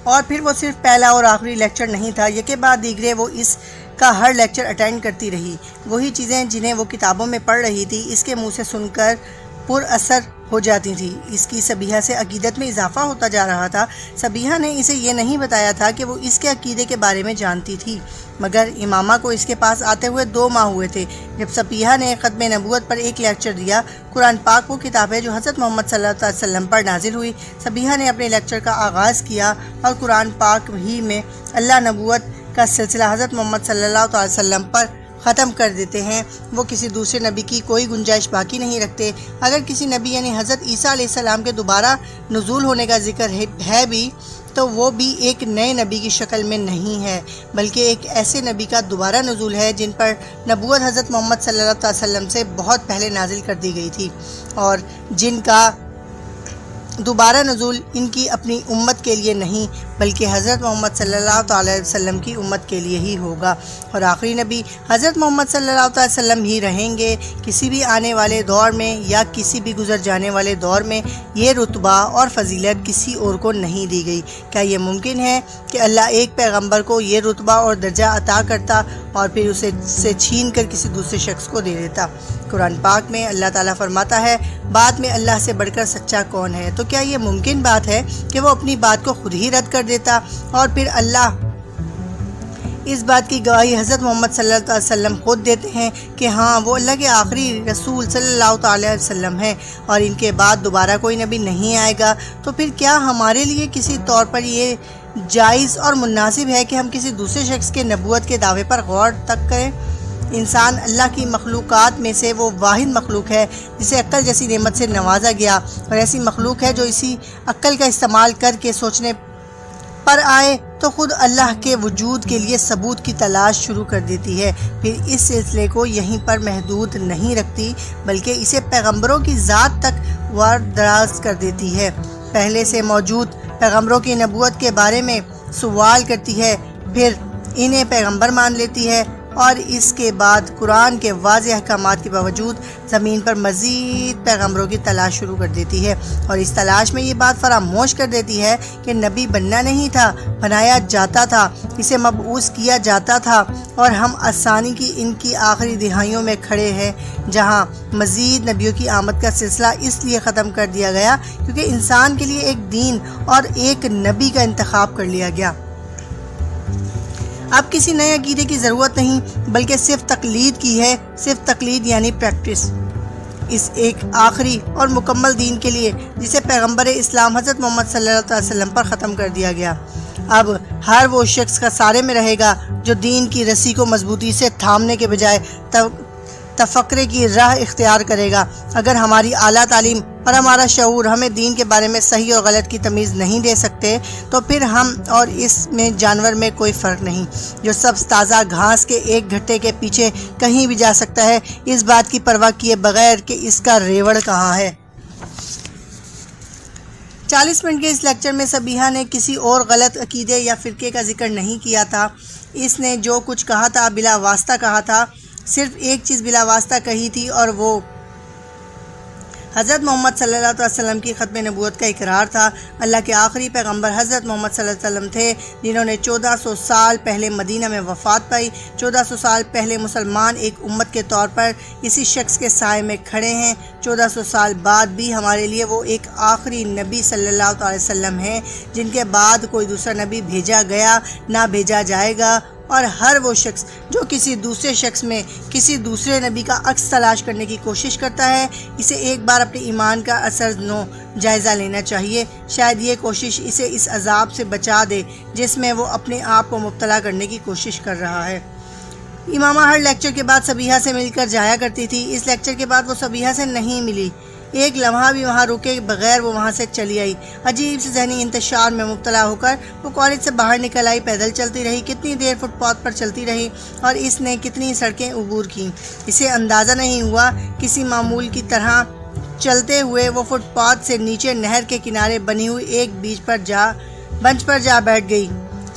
اور پھر وہ صرف پہلا اور آخری لیکچر نہیں تھا، یکے بعد دیگرے وہ اس کا ہر لیکچر اٹینڈ کرتی رہی۔ وہی چیزیں جنہیں وہ کتابوں میں پڑھ رہی تھی اس کے منہ سے سن کر پر اثر ہو جاتی تھی۔ اس کی صبیحہ سے عقیدت میں اضافہ ہوتا جا رہا تھا۔ صبیحہ نے اسے یہ نہیں بتایا تھا کہ وہ اس کے عقیدے کے بارے میں جانتی تھی، مگر امامہ کو اس کے پاس آتے ہوئے 2 ماہ ہوئے تھے جب صبیحہ نے ختم نبوت پر ایک لیکچر دیا۔ قرآن پاک وہ کتاب ہے جو حضرت محمد صلی اللہ علیہ وسلم پر نازل ہوئی۔ صبیحہ نے اپنے لیکچر کا آغاز کیا اور قرآن پاک ہی میں اللہ نبوت کا سلسلہ حضرت محمد صلی اللہ علیہ وسلم پر ختم کر دیتے ہیں۔ وہ کسی دوسرے نبی کی کوئی گنجائش باقی نہیں رکھتے۔ اگر کسی نبی یعنی حضرت عیسیٰ علیہ السلام کے دوبارہ نزول ہونے کا ذکر ہے بھی تو وہ بھی ایک نئے نبی کی شکل میں نہیں ہے، بلکہ ایک ایسے نبی کا دوبارہ نزول ہے جن پر نبوت حضرت محمد صلی اللہ علیہ وسلم سے بہت پہلے نازل کر دی گئی تھی، اور جن کا دوبارہ نزول ان کی اپنی امت کے لیے نہیں بلکہ حضرت محمد صلی اللہ علیہ وسلم کی امت کے لیے ہی ہوگا، اور آخری نبی حضرت محمد صلی اللہ علیہ وسلم ہی رہیں گے۔ کسی بھی آنے والے دور میں یا کسی بھی گزر جانے والے دور میں یہ رتبہ اور فضیلت کسی اور کو نہیں دی گئی۔ کیا یہ ممکن ہے کہ اللہ ایک پیغمبر کو یہ رتبہ اور درجہ عطا کرتا اور پھر اسے چھین کر کسی دوسرے شخص کو دے دیتا؟ قرآن پاک میں اللہ تعالیٰ فرماتا ہے، بعد میں اللہ سے بڑھ کر سچا کون ہے؟ تو کیا یہ ممکن بات ہے کہ وہ اپنی بات کو خود ہی رد کر دیتا اور پھر اللہ اس بات کی گواہی حضرت محمد صلی اللہ علیہ وسلم خود دیتے ہیں کہ ہاں وہ اللہ کے آخری رسول صلی اللہ علیہ وسلم ہیں اور ان کے بعد دوبارہ کوئی نبی نہیں آئے گا؟ تو پھر کیا ہمارے لیے کسی طور پر یہ جائز اور مناسب ہے کہ ہم کسی دوسرے شخص کے نبوت کے دعوے پر غور تک کریں؟ انسان اللہ کی مخلوقات میں سے وہ واحد مخلوق ہے جسے عقل جیسی نعمت سے نوازا گیا، اور ایسی مخلوق ہے جو اسی عقل کا استعمال کر کے سوچنے پر آئے تو خود اللہ کے وجود کے لیے ثبوت کی تلاش شروع کر دیتی ہے، پھر اس سلسلے کو یہیں پر محدود نہیں رکھتی بلکہ اسے پیغمبروں کی ذات تک دراز کر دیتی ہے، پہلے سے موجود پیغمبروں کی نبوت کے بارے میں سوال کرتی ہے، پھر انہیں پیغمبر مان لیتی ہے، اور اس کے بعد قرآن کے واضح احکامات کے باوجود زمین پر مزید پیغمبروں کی تلاش شروع کر دیتی ہے، اور اس تلاش میں یہ بات فراموش کر دیتی ہے کہ نبی بننا نہیں تھا، بنایا جاتا تھا، اسے مبعوث کیا جاتا تھا، اور ہم آسانی کی ان کی آخری دہائیوں میں کھڑے ہیں جہاں مزید نبیوں کی آمد کا سلسلہ اس لیے ختم کر دیا گیا کیونکہ انسان کے لیے ایک دین اور ایک نبی کا انتخاب کر لیا گیا۔ اب کسی نئے عقیدے کی ضرورت نہیں بلکہ صرف تقلید کی ہے، صرف تقلید یعنی پریکٹس اس ایک آخری اور مکمل دین کے لیے جسے پیغمبر اسلام حضرت محمد صلی اللہ علیہ وسلم پر ختم کر دیا گیا۔ اب ہر وہ شخص خسارے میں رہے گا جو دین کی رسی کو مضبوطی سے تھامنے کے بجائے تفکرے کی راہ اختیار کرے گا۔ اگر ہماری اعلیٰ تعلیم اور ہمارا شعور ہمیں دین کے بارے میں صحیح اور غلط کی تمیز نہیں دے سکتے تو پھر ہم اور اس میں جانور میں کوئی فرق نہیں، جو سبز تازہ گھاس کے ایک گھٹے کے پیچھے کہیں بھی جا سکتا ہے اس بات کی پرواہ کیے بغیر کہ اس کا ریوڑ کہاں ہے۔ 40 منٹ کے اس لیکچر میں صبیحہ نے کسی اور غلط عقیدے یا فرقے کا ذکر نہیں کیا تھا۔ اس نے جو کچھ کہا تھا بلا واسطہ کہا تھا، صرف ایک چیز بلا واسطہ کہی تھی اور وہ حضرت محمد صلی اللہ علیہ وسلم کی ختم نبوت کا اقرار تھا۔ اللہ کے آخری پیغمبر حضرت محمد صلی اللہ علیہ وسلم تھے جنہوں نے 1400 سال پہلے مدینہ میں وفات پائی۔ 1400 سال پہلے مسلمان ایک امت کے طور پر اسی شخص کے سائے میں کھڑے ہیں۔ 1400 سال بعد بھی ہمارے لیے وہ ایک آخری نبی صلی اللہ علیہ وسلم ہیں جن کے بعد کوئی دوسرا نبی بھیجا گیا نہ بھیجا جائے گا، اور ہر وہ شخص جو کسی دوسرے شخص میں کسی دوسرے نبی کا عکس تلاش کرنے کی کوشش کرتا ہے اسے ایک بار اپنے ایمان کا اثر نو جائزہ لینا چاہیے۔ شاید یہ کوشش اسے اس عذاب سے بچا دے جس میں وہ اپنے آپ کو مبتلا کرنے کی کوشش کر رہا ہے۔ امامہ ہر لیکچر کے بعد صبیحہ سے مل کر جایا کرتی تھی۔ اس لیکچر کے بعد وہ صبیحہ سے نہیں ملی، ایک لمحہ بھی وہاں رکے بغیر وہ وہاں سے چلی آئی۔ عجیب سے ذہنی انتشار میں مبتلا ہو کر وہ کالج سے باہر نکل آئی، پیدل چلتی رہی، کتنی دیر فٹ پاتھ پر چلتی رہی اور اس نے کتنی سڑکیں عبور کیں۔ اسے اندازہ نہیں ہوا، کسی معمول کی طرح چلتے ہوئے وہ فٹ پاتھ سے نیچے نہر کے کنارے بنی ہوئی ایک بنچ پر جا بیٹھ گئی۔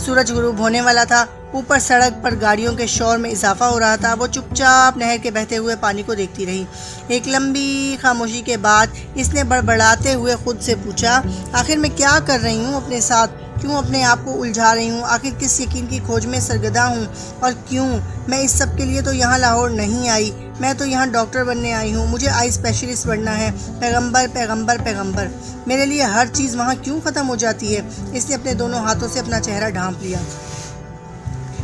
سورج غروب ہونے والا تھا، اوپر سڑک پر گاڑیوں کے شور میں اضافہ ہو رہا تھا۔ وہ چپ چاپ نہر کے بہتے ہوئے پانی کو دیکھتی رہی۔ ایک لمبی خاموشی کے بعد اس نے بڑبڑاتے ہوئے خود سے پوچھا، آخر میں کیا کر رہی ہوں اپنے ساتھ؟ کیوں اپنے آپ کو الجھا رہی ہوں؟ آخر کس یقین کی کھوج میں سرگرداں ہوں؟ اور کیوں؟ میں اس سب کے لیے تو یہاں لاہور نہیں آئی، میں تو یہاں ڈاکٹر بننے آئی ہوں، مجھے آئی اسپیشلسٹ بننا ہے۔ پیغمبر پیغمبر پیغمبر، میرے لیے ہر چیز وہاں کیوں ختم ہو جاتی ہے؟ اس نے اپنے دونوں ہاتھوں سے اپنا چہرہ ڈھانپ لیا۔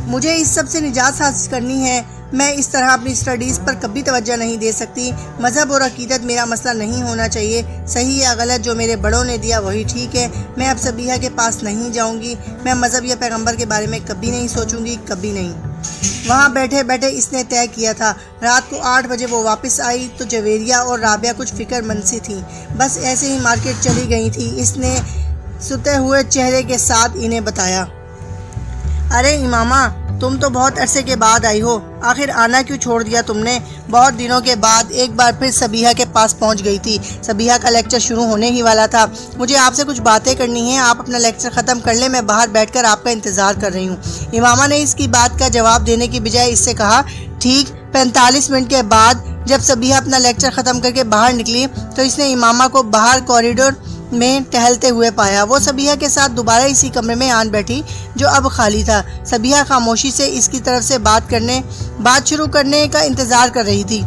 مجھے اس سب سے نجات حاصل کرنی ہے، میں اس طرح اپنی اسٹڈیز پر کبھی توجہ نہیں دے سکتی۔ مذہب اور عقیدت میرا مسئلہ نہیں ہونا چاہیے، صحیح یا غلط جو میرے بڑوں نے دیا وہی ٹھیک ہے۔ میں اب صبیحہ کے پاس نہیں جاؤں گی، میں مذہب یا پیغمبر کے بارے میں کبھی نہیں سوچوں گی، کبھی نہیں۔ وہاں بیٹھے بیٹھے اس نے طے کیا تھا، رات کو 8 بجے وہ واپس آئی تو جویریہ اور رابعہ کچھ فکر مند سی تھیں، بس ایسے ہی مارکیٹ چلی گئی تھی۔ اس نے ستے ہوئے چہرے کے ساتھ انہیں بتایا، ارے امامہ، تم تو بہت عرصے کے بعد آئی ہو، آخر آنا کیوں چھوڑ دیا تم نے؟ بہت دنوں کے بعد ایک بار پھر صبیحہ کے پاس پہنچ گئی تھی۔ صبیحہ کا لیکچر شروع ہونے ہی والا تھا۔ مجھے آپ سے کچھ باتیں کرنی ہیں، آپ اپنا لیکچر ختم کر لیں، میں باہر بیٹھ کر آپ کا انتظار کر رہی ہوں۔ امامہ نے اس کی بات کا جواب دینے کی بجائے اس سے کہا، ٹھیک۔ 45 منٹ کے بعد جب صبیحہ اپنا لیکچر ختم کر کے باہر نکلی تو اس نے امامہ کو باہر کوریڈور میں ٹہلتے ہوئے پایا۔ وہ صبیحہ کے ساتھ دوبارہ اسی کمرے میں آن بیٹھی جو اب خالی تھا۔ صبیحہ خاموشی سے اس کی طرف سے بات شروع کرنے کا انتظار کر رہی تھی۔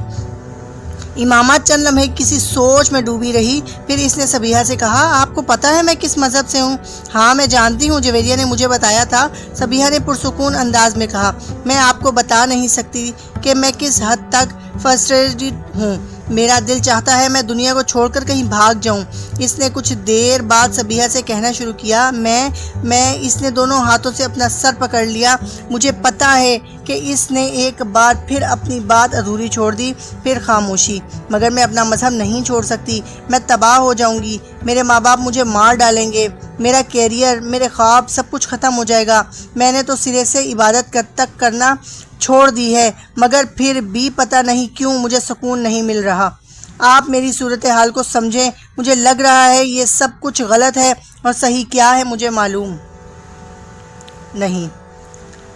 امامہ چند لمحے کسی سوچ میں ڈوبی رہی، پھر اس نے صبیحہ سے کہا، آپ کو پتہ ہے میں کس مذہب سے ہوں؟ ہاں میں جانتی ہوں، جویریہ نے مجھے بتایا تھا، صبیحہ نے پرسکون انداز میں کہا۔ میں آپ کو بتا نہیں سکتی کہ میں کس حد تک فرسٹریٹڈ ہوں، میرا دل چاہتا ہے میں دنیا کو چھوڑ کر کہیں بھاگ جاؤں۔ اس نے کچھ دیر بعد صبیحہ سے کہنا شروع کیا، میں اس نے دونوں ہاتھوں سے اپنا سر پکڑ لیا۔ مجھے پتہ ہے کہ اس نے ایک بار پھر اپنی بات ادھوری چھوڑ دی، پھر خاموشی۔ مگر میں اپنا مذہب نہیں چھوڑ سکتی، میں تباہ ہو جاؤں گی، میرے ماں باپ مجھے مار ڈالیں گے، میرا کیریئر، میرے خواب، سب کچھ ختم ہو جائے گا۔ میں نے تو سرے سے عبادت تک کرنا چھوڑ دی ہے، مگر پھر بھی پتہ نہیں کیوں مجھے سکون نہیں مل رہا۔ آپ میری صورتحال کو سمجھیں، مجھے لگ رہا ہے یہ سب کچھ غلط ہے اور صحیح کیا ہے مجھے معلوم نہیں۔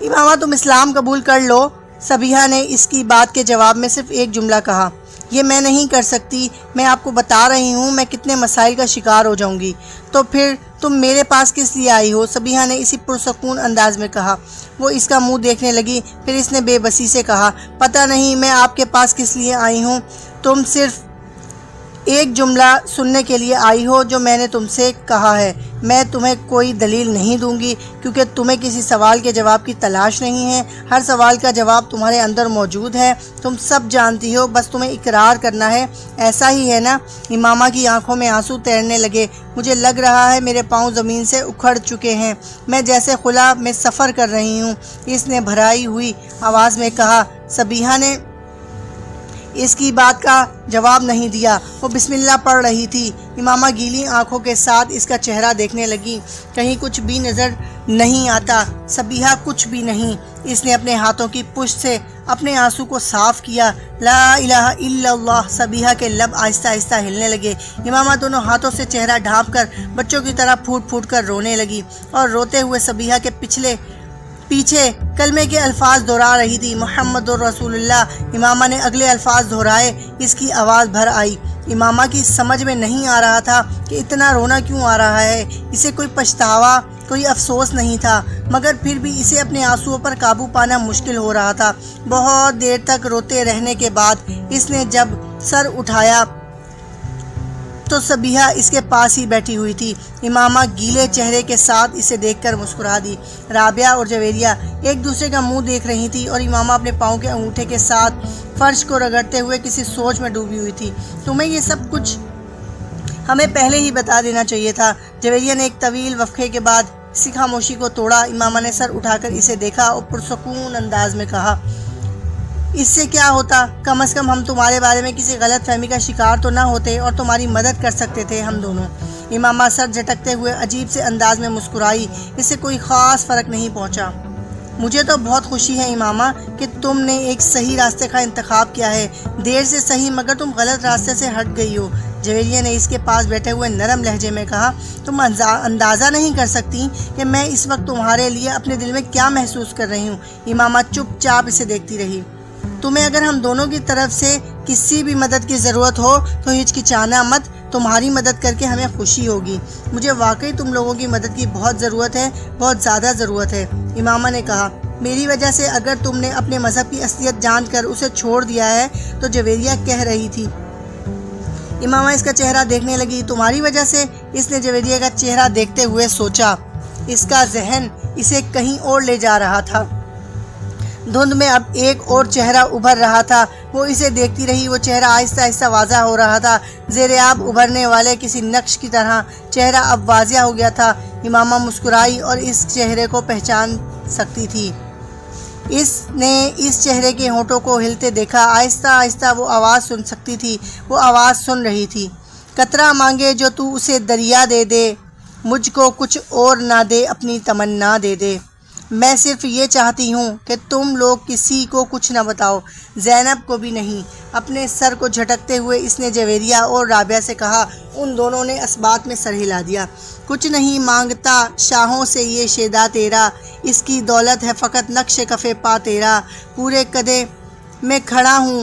امامہ تم اسلام قبول کر لو۔ صبیحہ نے اس کی بات کے جواب میں صرف ایک جملہ کہا، یہ میں نہیں کر سکتی، میں آپ کو بتا رہی ہوں میں کتنے مسائل کا شکار ہو جاؤں گی۔ تو پھر تم میرے پاس کس لیے آئی ہو؟ صبیحہ نے اسی پرسکون انداز میں کہا۔ وہ اس کا منہ دیکھنے لگی، پھر اس نے بے بسی سے کہا، پتہ نہیں میں آپ کے پاس کس لیے آئی ہوں، تم صرف ایک جملہ سننے کے لیے آئی ہو جو میں نے تم سے کہا ہے۔ میں تمہیں کوئی دلیل نہیں دوں گی کیونکہ تمہیں کسی سوال کے جواب کی تلاش نہیں ہے، ہر سوال کا جواب تمہارے اندر موجود ہے، تم سب جانتی ہو، بس تمہیں اقرار کرنا ہے، ایسا ہی ہے نا؟ امامہ کی آنکھوں میں آنسو تیرنے لگے۔ مجھے لگ رہا ہے میرے پاؤں زمین سے اکھڑ چکے ہیں، میں جیسے خلا میں سفر کر رہی ہوں، اس نے بھرائی ہوئی آواز میں کہا۔ صبیحہ نے اس کی بات کا جواب نہیں دیا، وہ بسم اللہ پڑھ رہی تھی۔ امامہ گیلی آنکھوں کے ساتھ اس کا چہرہ دیکھنے لگی، کہیں کچھ بھی نظر نہیں آتا، صبیحہ کچھ بھی نہیں۔ اس نے اپنے ہاتھوں کی پشت سے اپنے آنسو کو صاف کیا۔ لا الہ الا اللہ، صبیحہ کے لب آہستہ آہستہ ہلنے لگے۔ امامہ دونوں ہاتھوں سے چہرہ ڈھانپ کر بچوں کی طرح پھوٹ پھوٹ کر رونے لگی اور روتے ہوئے صبیحہ کے پیچھے کلمے کے الفاظ دہرا رہی تھی، محمد رسول اللہ۔ امامہ نے اگلے الفاظ دہرائے، اس کی آواز بھر آئی۔ امامہ کی سمجھ میں نہیں آ رہا تھا کہ اتنا رونا کیوں آ رہا ہے، اسے کوئی پچھتاوا، کوئی افسوس نہیں تھا، مگر پھر بھی اسے اپنے آنسوؤں پر قابو پانا مشکل ہو رہا تھا۔ بہت دیر تک روتے رہنے کے بعد اس نے جب سر اٹھایا تو صبیحہ اس کے پاس ہی بیٹھی ہوئی تھی۔ امامہ گیلے چہرے کے ساتھ اسے دیکھ کر مسکرا دی۔ رابعہ اور جویریہ ایک دوسرے کا منہ دیکھ رہی تھی اور امامہ اپنے پاؤں کے انگوٹھے کے ساتھ فرش کو رگڑتے ہوئے کسی سوچ میں ڈوبی ہوئی تھی۔ تمہیں یہ سب کچھ ہمیں پہلے ہی بتا دینا چاہیے تھا۔ جویریہ نے ایک طویل وقفے کے بعد اسی خاموشی کو توڑا۔ امامہ نے سر اٹھا کر اسے دیکھا اور پرسکون انداز میں کہا، اس سے کیا ہوتا؟ کم از کم ہم تمہارے بارے میں کسی غلط فہمی کا شکار تو نہ ہوتے اور تمہاری مدد کر سکتے تھے ہم دونوں۔ امامہ سر جھٹکتے ہوئے عجیب سے انداز میں مسکرائی، اس سے کوئی خاص فرق نہیں پہنچا۔ مجھے تو بہت خوشی ہے امامہ کہ تم نے ایک صحیح راستے کا انتخاب کیا ہے، دیر سے صحیح مگر تم غلط راستے سے ہٹ گئی ہو۔ جویریہ نے اس کے پاس بیٹھے ہوئے نرم لہجے میں کہا، تم اندازہ نہیں کر سکتی کہ میں اس وقت تمہارے لیے اپنے دل میں کیا محسوس کر رہی ہوں۔ امامہ چپ چاپ اسے دیکھتی رہی۔ تمہیں اگر ہم دونوں کی طرف سے کسی بھی مدد کی ضرورت ہو تو ہچکچانا مت، تمہاری مدد کر کے ہمیں خوشی ہوگی۔ مجھے واقعی تم لوگوں کی مدد کی بہت ضرورت ہے، بہت زیادہ ضرورت ہے۔ امامہ نے کہا، میری وجہ سے اگر تم نے اپنے مذہب کی اصلیت جان کر اسے چھوڑ دیا ہے تو جویریہ کہہ رہی تھی۔ امامہ اس کا چہرہ دیکھنے لگی۔ تمہاری وجہ سے؟ اس نے جویریہ کا چہرہ دیکھتے ہوئے سوچا۔ اس کا ذہن اسے کہیں اور لے جا رہا تھا۔ دھند میں اب ایک اور چہرہ ابھر رہا تھا۔ وہ اسے دیکھتی رہی۔ وہ چہرہ آہستہ آہستہ واضح ہو رہا تھا، زیر آب ابھرنے والے کسی نقش کی طرح۔ چہرہ اب واضح ہو گیا تھا۔ امامہ مسکرائی اور اس چہرے کو پہچان سکتی تھی۔ اس نے اس چہرے کے ہونٹوں کو ہلتے دیکھا۔ آہستہ آہستہ وہ آواز سن سکتی تھی۔ وہ آواز سن رہی تھی، قطرہ مانگے جو تو اسے دریا دے دے، مجھ کو کچھ اور نہ دے اپنی تمنا دے دے۔ میں صرف یہ چاہتی ہوں کہ تم لوگ کسی کو کچھ نہ بتاؤ، زینب کو بھی نہیں۔ اپنے سر کو جھٹکتے ہوئے اس نے جویریہ اور رابعہ سے کہا۔ ان دونوں نے اس بات میں سر ہلا دیا۔ کچھ نہیں مانگتا شاہوں سے یہ شیدا تیرا، اس کی دولت ہے فقط نقش کف پا تیرا۔ پورے قدے میں کھڑا ہوں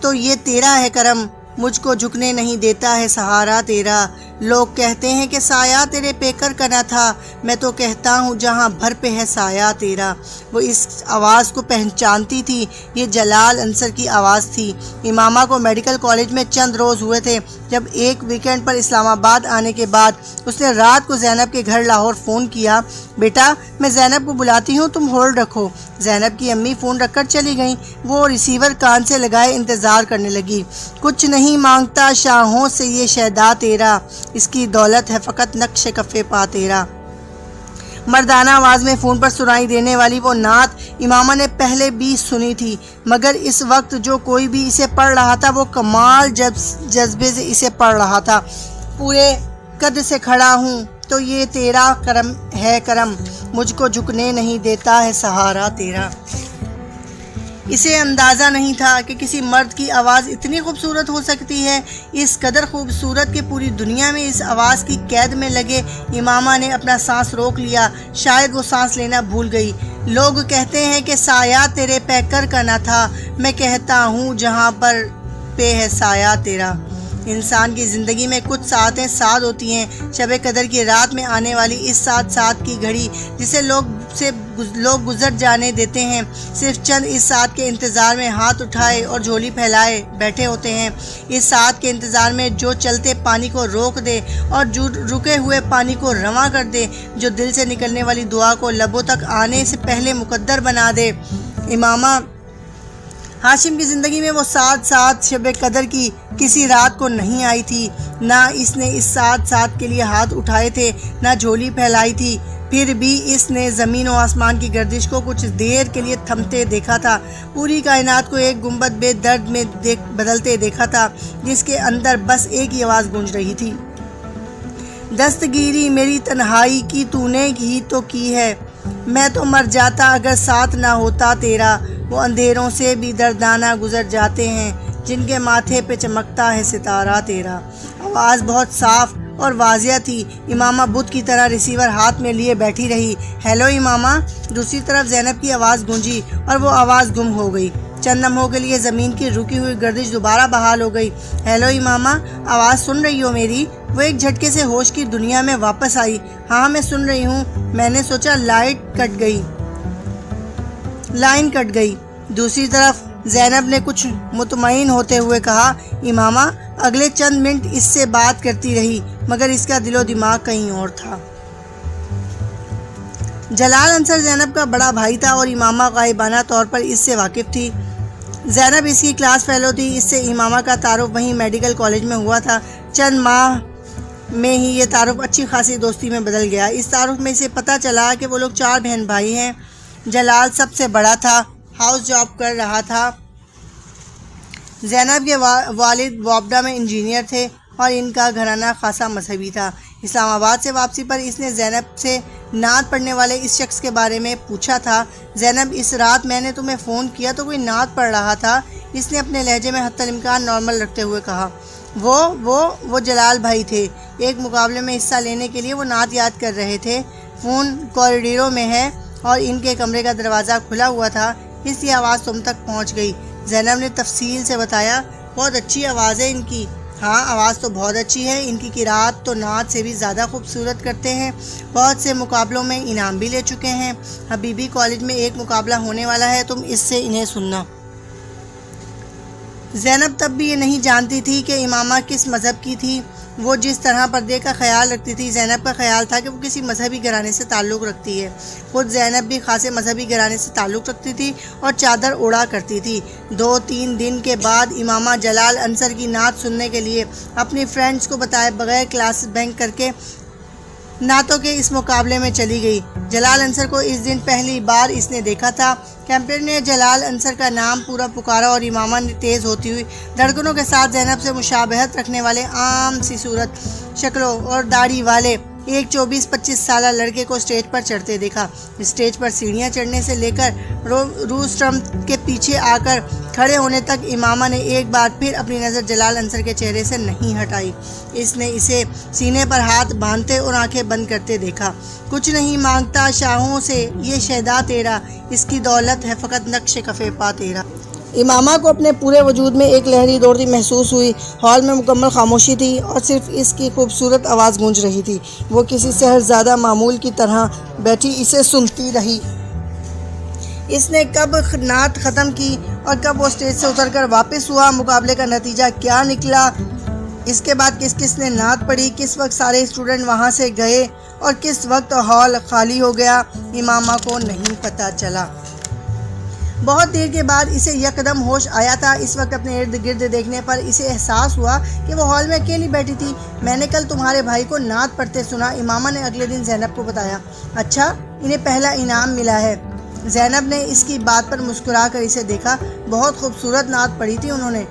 تو یہ تیرا ہے کرم، مجھ کو جھکنے نہیں دیتا ہے سہارا تیرا۔ لوگ کہتے ہیں کہ سایہ تیرے پیکر کا نہ تھا، میں تو کہتا ہوں جہاں بھر پہ ہے سایہ تیرا۔ وہ اس آواز کو پہچانتی تھی، یہ جلال انصر کی آواز تھی۔ امامہ کو میڈیکل کالج میں چند روز ہوئے تھے جب ایک ویکینڈ پر اسلام آباد آنے کے بعد اس نے رات کو زینب کے گھر لاہور فون کیا۔ بیٹا میں زینب کو بلاتی ہوں، تم ہولڈ رکھو۔ زینب کی امی فون رکھ کر چلی گئیں۔ وہ ریسیور کان سے لگائے انتظار کرنے لگی۔ کچھ نہیں مانگتا شاہوں سے یہ شیدا تیرا، اس کی دولت ہے فقط نقش کف پا تیرا۔ مردانہ آواز میں فون پر سنائی دینے والی وہ نعت امامہ نے پہلے بھی سنی تھی، مگر اس وقت جو کوئی بھی اسے پڑھ رہا تھا وہ کمال جذبے سے اسے پڑھ رہا تھا۔ پورے قد سے کھڑا ہوں تو یہ تیرا کرم ہے کرم، مجھ کو جھکنے نہیں دیتا ہے سہارا تیرا۔ اسے اندازہ نہیں تھا کہ کسی مرد کی آواز اتنی خوبصورت ہو سکتی ہے، اس قدر خوبصورت کہ پوری دنیا میں اس آواز کی قید میں لگے۔ امامہ نے اپنا سانس روک لیا، شاید وہ سانس لینا بھول گئی۔ لوگ کہتے ہیں کہ سایہ تیرے پیکر کا نہ تھا، میں کہتا ہوں جہاں پر پہ ہے سایہ تیرا۔ انسان کی زندگی میں کچھ ساعتیں سعد ہوتی ہیں۔ شب قدر کی رات میں آنے والی اس ساتھ کی گھڑی جسے لوگ گزر جانے دیتے ہیں، صرف چند اس ساتھ کے انتظار میں ہاتھ اٹھائے اور جھولی پھیلائے بیٹھے ہوتے ہیں۔ اس ساتھ کے انتظار میں جو چلتے پانی کو روک دے اور جو رکے ہوئے پانی کو رواں کر دے، جو دل سے نکلنے والی دعا کو لبوں تک آنے سے پہلے مقدر بنا دے۔ امامہ ہاشم کی زندگی میں وہ ساتھ شب قدر کی کسی رات کو نہیں آئی تھی، نہ اس نے اس ساتھ کے لیے ہاتھ اٹھائے تھے، نہ جھولی پھیلائی تھی۔ پھر بھی اس نے زمین و آسمان کی گردش کو کچھ دیر کے لیے تھمتے دیکھا تھا، پوری کائنات کو ایک گنبد بے درد میں بدلتے دیکھا تھا، جس کے اندر بس ایک ہی آواز گونج رہی تھی، دستگیری میری تنہائی کی تو نے ہی تو کی ہے، میں تو مر جاتا اگر ساتھ نہ ہوتا تیرا۔ وہ اندھیروں سے بھی دردانہ گزر جاتے ہیں جن کے ماتھے پہ چمکتا ہے ستارہ تیرا۔ آواز بہت صاف اور واضح تھی۔ امامہ بت کی طرح ریسیور ہاتھ میں لیے بیٹھی رہی۔ ہیلو امامہ۔ دوسری طرف زینب کی آواز گونجی اور وہ آواز گم ہو گئی۔ چند لمحوں کے لیے زمین کی رکی ہوئی گردش دوبارہ بحال ہو گئی۔ ہیلو امامہ، آواز سن رہی ہو میری؟ وہ ایک جھٹکے سے ہوش کی دنیا میں واپس آئی۔ ہاں میں سن رہی ہوں، میں نے سوچا لائن کٹ گئی۔ دوسری طرف زینب نے کچھ مطمئن ہوتے ہوئے کہا، امامہ اگلے چند منٹ اس سے بات کرتی رہی، مگر اس کا دل و دماغ کہیں اور تھا۔ جلال انصر زینب کا بڑا بھائی تھا اور امامہ غائبانہ طور پر اس سے واقف تھی۔ زینب اس کی کلاس فیلو تھی۔ اس سے امامہ کا تعارف وہیں میڈیکل کالج میں ہوا تھا۔ چند ماہ میں ہی یہ تعارف اچھی خاصی دوستی میں بدل گیا۔ اس تعارف میں اسے پتہ چلا کہ وہ لوگ 4 بہن بھائی ہیں۔ جلال سب سے بڑا تھا، ہاؤس جاب کر رہا تھا۔ زینب کے والد وابڈا میں انجینئر تھے اور ان کا گھرانہ خاصا مذہبی تھا۔ اسلام آباد سے واپسی پر اس نے زینب سے نعت پڑھنے والے اس شخص کے بارے میں پوچھا تھا۔ زینب اس رات میں نے تمہیں فون کیا تو کوئی نعت پڑھ رہا تھا، اس نے اپنے لہجے میں حتی الامکان نارمل رکھتے ہوئے کہا۔ وہ جلال بھائی تھے، ایک مقابلے میں حصہ لینے کے لیے وہ نعت یاد کر رہے تھے۔ فون کوریڈوروں میں ہے اور ان کے کمرے کا دروازہ کھلا ہوا تھا، اس لیے آواز تم تک پہنچ گئی۔ زینب نے تفصیل سے بتایا، بہت اچھی آواز ہے ان کی، ہاں آواز تو بہت اچھی ہے، ان کی قرات تو نعت سے بھی زیادہ خوبصورت کرتے ہیں، بہت سے مقابلوں میں انعام بھی لے چکے ہیں۔ حبیبی کالج میں ایک مقابلہ ہونے والا ہے، تم اس سے انہیں سننا۔ زینب تب بھی یہ نہیں جانتی تھی کہ امامہ کس مذہب کی تھی۔ وہ جس طرح پردے کا خیال رکھتی تھی، زینب کا خیال تھا کہ وہ کسی مذہبی گھرانے سے تعلق رکھتی ہے۔ خود زینب بھی خاصے مذہبی گھرانے سے تعلق رکھتی تھی اور چادر اوڑھا کرتی تھی۔ 2-3 دن کے بعد امامہ جلال انصر کی نعت سننے کے لیے اپنی فرینڈز کو بتائے بغیر کلاس بینک کر کے نعتوں کے اس مقابلے میں چلی گئی۔ جلال انصر کو اس دن پہلی بار اس نے دیکھا تھا۔ کیمپیر نے جلال انصر کا نام پورا پکارا اور امامہ نے تیز ہوتی ہوئی دھڑکنوں کے ساتھ زینب سے مشابہت رکھنے والے عام سی صورت شکلوں اور داڑھی والے ایک 24-25 سالہ لڑکے کو اسٹیج پر چڑھتے دیکھا۔ اسٹیج پر سیڑھیاں چڑھنے سے لے کر روسٹرم کے پیچھے آ کر کھڑے ہونے تک امامہ نے ایک بار پھر اپنی نظر جلال انصر کے چہرے سے نہیں ہٹائی۔ اس نے اسے سینے پر ہاتھ باندھتے اور آنکھیں بند کرتے دیکھا۔ کچھ نہیں مانگتا شاہوں سے یہ شہدا تیرا، اس کی دولت ہے فقط نقش کفے پا تیرا۔ امامہ کو اپنے پورے وجود میں ایک لہری دوڑتی محسوس ہوئی۔ ہال میں مکمل خاموشی تھی اور صرف اس کی خوبصورت آواز گونج رہی تھی۔ وہ کسی شہزادہ معمول کی طرح بیٹھی اسے سنتی رہی۔ اس نے کب نعت ختم کی اور کب وہ اسٹیج سے اتر کر واپس ہوا، مقابلے کا نتیجہ کیا نکلا، اس کے بعد کس کس نے نعت پڑھی، کس وقت سارے اسٹوڈنٹ وہاں سے گئے اور کس وقت ہال خالی ہو گیا، امامہ کو نہیں پتہ چلا۔ بہت دیر کے بعد اسے یکدم ہوش آیا تھا۔ اس وقت اپنے ارد گرد دیکھنے پر اسے احساس ہوا کہ وہ ہال میں اکیلی بیٹھی تھی۔ میں نے کل تمہارے بھائی کو نعت پڑھتے سنا، امامہ نے اگلے دن زینب کو بتایا۔ اچھا، انہیں پہلا انعام ملا ہے۔ زینب نے اس کی بات پر مسکرا کر اسے دیکھا۔ بہت خوبصورت نعت پڑھی تھی انہوں نے۔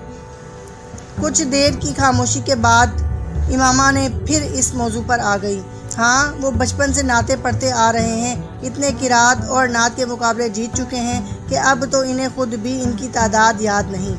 کچھ دیر کی خاموشی کے بعد امامہ نے پھر اس موضوع پر آ گئی۔ ہاں، وہ بچپن سے نعتیں پڑھتے آ رہے ہیں، اتنے قرات اور نعت کے مقابلے جیت چکے ہیں کہ اب تو انہیں خود بھی ان کی تعداد یاد نہیں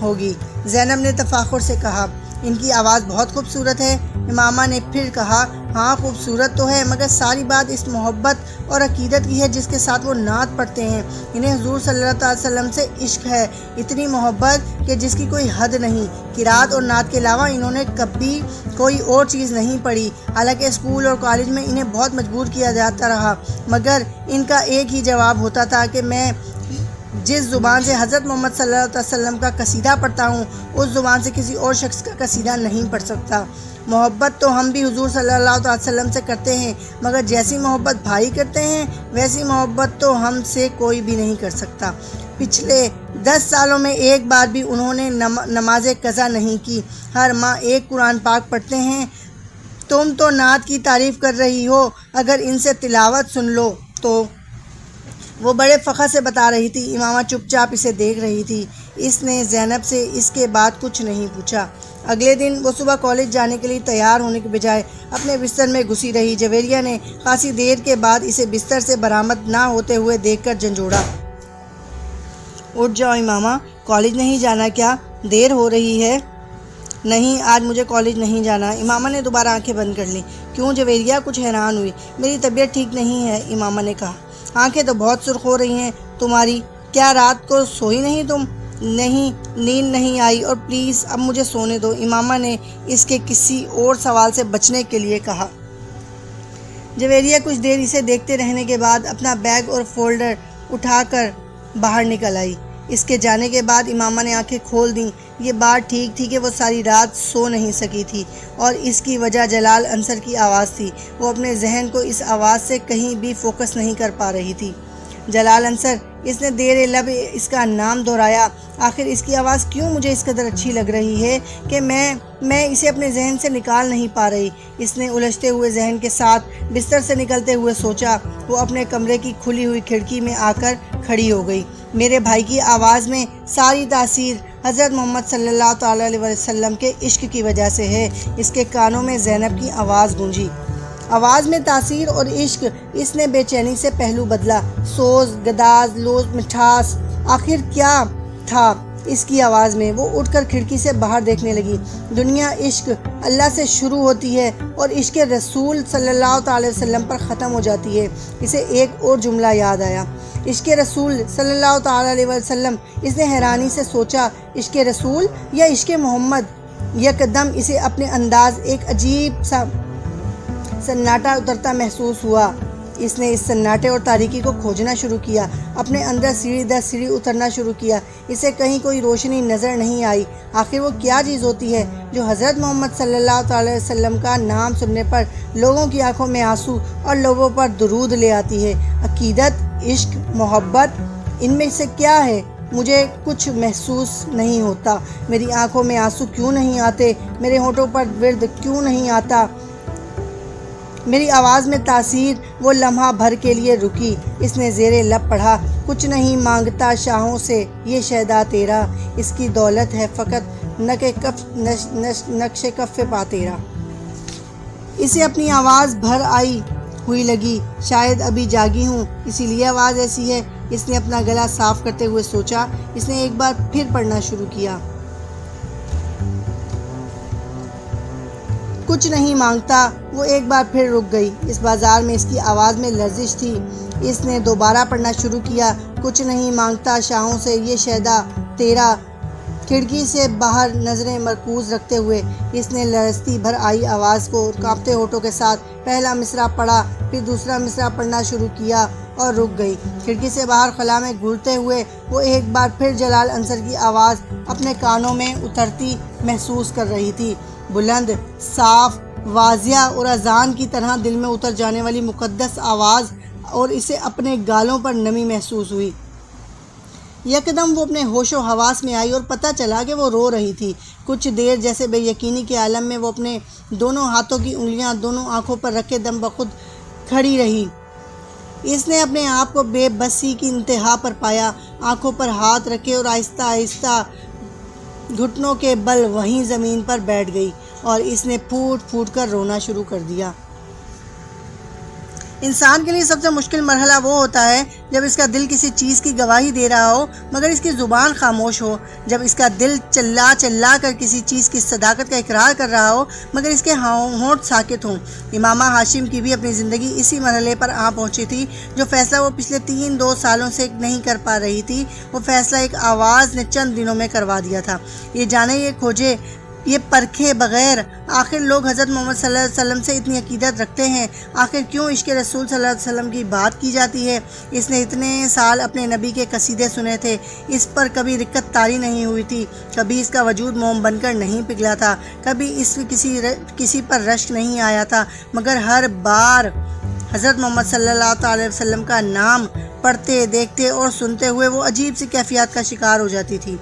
ہوگی۔ زینب نے تفاخر سے کہا۔ ان کی آواز بہت خوبصورت ہے۔ امامہ نے پھر کہا، ہاں خوبصورت تو ہے، مگر ساری بات اس محبت اور عقیدت کی ہے جس کے ساتھ وہ نعت پڑھتے ہیں۔ انہیں حضور صلی اللہ علیہ وسلم سے عشق ہے، اتنی محبت کہ جس کی کوئی حد نہیں۔ قرات اور نعت کے علاوہ انہوں نے کبھی کوئی اور چیز نہیں پڑھی۔ حالانکہ اسکول اور کالج میں انہیں بہت مجبور کیا جاتا رہا، مگر ان کا ایک ہی جواب ہوتا تھا کہ میں جس زبان سے حضرت محمد صلی اللہ علیہ وسلم کا قصیدہ پڑھتا ہوں، اس زبان سے کسی اور شخص کا قصیدہ نہیں پڑھ سکتا۔ محبت تو ہم بھی حضور صلی اللہ علیہ وسلم سے کرتے ہیں، مگر جیسی محبت بھائی کرتے ہیں ویسی محبت تو ہم سے کوئی بھی نہیں کر سکتا۔ پچھلے 10 سالوں میں ایک بار بھی انہوں نے نماز قضا نہیں کی، ہر ماہ ایک قرآن پاک پڑھتے ہیں۔ تم تو نعت کی تعریف کر رہی ہو، اگر ان سے تلاوت سن لو تو۔ وہ بڑے فخر سے بتا رہی تھی۔ امامہ چپ چاپ اسے دیکھ رہی تھی۔ اس نے زینب سے اس کے بعد کچھ نہیں پوچھا۔ اگلے دن وہ صبح کالج جانے کے لیے تیار ہونے کے بجائے اپنے بستر میں گھسی رہی۔ جویریہ نے خاصی دیر کے بعد اسے بستر سے برآمد نہ ہوتے ہوئے دیکھ کر جھنجھوڑا۔ اٹھ جاؤ امامہ، کالج نہیں جانا کیا؟ دیر ہو رہی ہے۔ نہیں، آج مجھے کالج نہیں جانا۔ امامہ نے دوبارہ آنکھیں بند کر لیں۔ کیوں؟ جویریہ کچھ حیران ہوئی۔ میری طبیعت ٹھیک نہیں ہے، امامہ نے کہا۔ آنکھیں تو بہت سرخ ہو رہی ہیں تمہاری، کیا رات کو سوئی نہیں تم؟ نہیں، نیند نہیں آئی اور پلیز اب مجھے سونے دو، امامہ نے اس کے کسی اور سوال سے بچنے کے لیے کہا۔ جویریہ کچھ دیر اسے دیکھتے رہنے کے بعد اپنا بیگ اور فولڈر اٹھا کر باہر نکل آئی۔ اس کے جانے کے بعد امامہ نے آنکھیں کھول دیں۔ یہ بات ٹھیک تھی کہ وہ ساری رات سو نہیں سکی تھی اور اس کی وجہ جلال انصر کی آواز تھی۔ وہ اپنے ذہن کو اس آواز سے کہیں بھی فوکس نہیں کر پا رہی تھی۔ جلال انصر، اس نے زیر لب اس کا نام دہرایا۔ آخر اس کی آواز کیوں مجھے اس قدر اچھی لگ رہی ہے کہ میں اسے اپنے ذہن سے نکال نہیں پا رہی۔ اس نے الجھتے ہوئے ذہن کے ساتھ بستر سے نکلتے ہوئے سوچا۔ وہ اپنے کمرے کی کھلی ہوئی کھڑکی میں آ کر کھڑی ہو گئی۔ میرے بھائی کی آواز میں ساری تاثیر حضرت محمد صلی اللہ تعالیٰ علیہ وسلم کے عشق کی وجہ سے ہے۔ اس کے کانوں میں زینب کی آواز گونجی۔ آواز میں تاثیر اور عشق، اس نے بے چینی سے پہلو بدلا۔ سوز، گداز، لوز، مٹھاس، آخر کیا تھا اس کی آواز میں؟ وہ اٹھ کر کھڑکی سے باہر دیکھنے لگی۔ دنیا عشق اللہ سے شروع ہوتی ہے اور عشق رسول صلی اللہ تعالی وسلم پر ختم ہو جاتی ہے۔ اسے ایک اور جملہ یاد آیا، عشق رسول صلی اللہ تعالی علیہ وسلم۔ اس نے حیرانی سے سوچا، عشق رسول یا عشق محمد؟ یکدم اسے اپنے انداز ایک عجیب سا سناٹا اترتا محسوس ہوا۔ اس نے اس سناٹے اور تاریکی کو کھوجنا شروع کیا، اپنے اندر سیڑھی در سیڑھی اترنا شروع کیا۔ اسے کہیں کوئی روشنی نظر نہیں آئی۔ آخر وہ کیا چیز ہوتی ہے جو حضرت محمد صلی اللہ علیہ وسلم کا نام سننے پر لوگوں کی آنکھوں میں آنسو اور لوگوں پر درود لے آتی ہے؟ عقیدت، عشق، محبت، ان میں سے کیا ہے؟ مجھے کچھ محسوس نہیں ہوتا۔ میری آنکھوں میں آنسو کیوں نہیں آتے؟ میرے ہونٹوں پر ورد کیوں نہیں آتا؟ میری آواز میں تاثیر وہ لمحہ بھر کے لیے رکی۔ اس نے زیر لب پڑھا، کچھ نہیں مانگتا شاہوں سے یہ شیدا تیرا، اس کی دولت ہے فقط نقش کف پا تیرا۔ اسے اپنی آواز بھر آئی ہوئی لگی، شاید ابھی جاگی ہوں اسی لیے آواز ایسی ہے۔ اس نے اپنا گلا صاف کرتے ہوئے سوچا۔ اس نے ایک بار پھر پڑھنا شروع کیا، کچھ نہیں مانگتا۔ وہ ایک بار پھر رک گئی۔ اس بازار میں اس کی آواز میں لرزش تھی۔ اس نے دوبارہ پڑھنا شروع کیا، کچھ نہیں مانگتا شاہوں سے یہ شیدا تیرا۔ کھڑکی سے باہر نظریں مرکوز رکھتے ہوئے اس نے لرزتی بھر آئی آواز کو کانپتے ہونٹوں کے ساتھ پہلا مصرع پڑھا، پھر دوسرا مصرع پڑھنا شروع کیا اور رک گئی۔ کھڑکی سے باہر خلا میں گھورتے ہوئے وہ ایک بار پھر جلال انصر کی آواز اپنے کانوں میں اترتی محسوس کر رہی تھی، بلند، صاف، واضح اور اذان کی طرح دل میں اتر جانے والی مقدس آواز، اور اسے اپنے گالوں پر نمی محسوس ہوئی۔ یکدم وہ اپنے ہوش و حواس میں آئی اور پتہ چلا کہ وہ رو رہی تھی۔ کچھ دیر جیسے بے یقینی کے عالم میں وہ اپنے دونوں ہاتھوں کی انگلیاں دونوں آنکھوں پر رکھے دم بخود کھڑی رہی۔ اس نے اپنے آپ کو بے بسی کی انتہا پر پایا، آنکھوں پر ہاتھ رکھے اور آہستہ آہستہ گھٹنوں کے بل وہیں زمین پر بیٹھ گئی اور اس نے پھوٹ پھوٹ کر رونا شروع کر دیا۔ انسان کے لیے سب سے مشکل مرحلہ وہ ہوتا ہے جب اس کا دل کسی چیز کی گواہی دے رہا ہو مگر اس کی زبان خاموش ہو، جب اس کا دل چلا چلا کر کسی چیز کی صداقت کا اقرار کر رہا ہو مگر اس کے ہونٹ ساکت ہوں۔ امامہ ہاشم کی بھی اپنی زندگی اسی مرحلے پر آ پہنچی تھی۔ جو فیصلہ وہ پچھلے 2 سالوں سے نہیں کر پا رہی تھی، وہ فیصلہ ایک آواز نے چند دنوں میں کروا دیا تھا۔ یہ جانے، یہ کھوجے، یہ پرکھے بغیر آخر لوگ حضرت محمد صلی اللہ علیہ وسلم سے اتنی عقیدت رکھتے ہیں، آخر کیوں عشق رسول صلی اللہ علیہ وسلم کی بات کی جاتی ہے؟ اس نے اتنے سال اپنے نبی کے قصیدے سنے تھے، اس پر کبھی رکت تاری نہیں ہوئی تھی، کبھی اس کا وجود موم بن کر نہیں پگھلا تھا، کبھی اس کسی پر رشک نہیں آیا تھا، مگر ہر بار حضرت محمد صلی اللہ علیہ وسلم کا نام پڑھتے، دیکھتے اور سنتے ہوئے وہ عجیب سی کیفیات کا شکار ہو جاتی تھی۔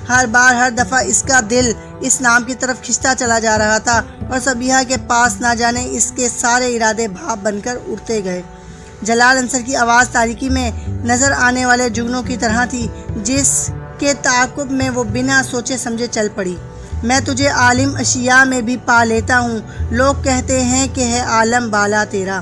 ہر بار، ہر دفعہ اس کا دل اس نام کی طرف کھنچتا چلا جا رہا تھا اور صبیحہ کے پاس نہ جانے اس کے سارے ارادے بھاپ بن کر اڑتے گئے۔ جلال انصر کی آواز تاریکی میں نظر آنے والے جگنوں کی طرح تھی جس کے تعاقب میں وہ بنا سوچے سمجھے چل پڑی۔ میں تجھے عالم اشیاء میں بھی پا لیتا ہوں، لوگ کہتے ہیں کہ ہے عالم بالا تیرا۔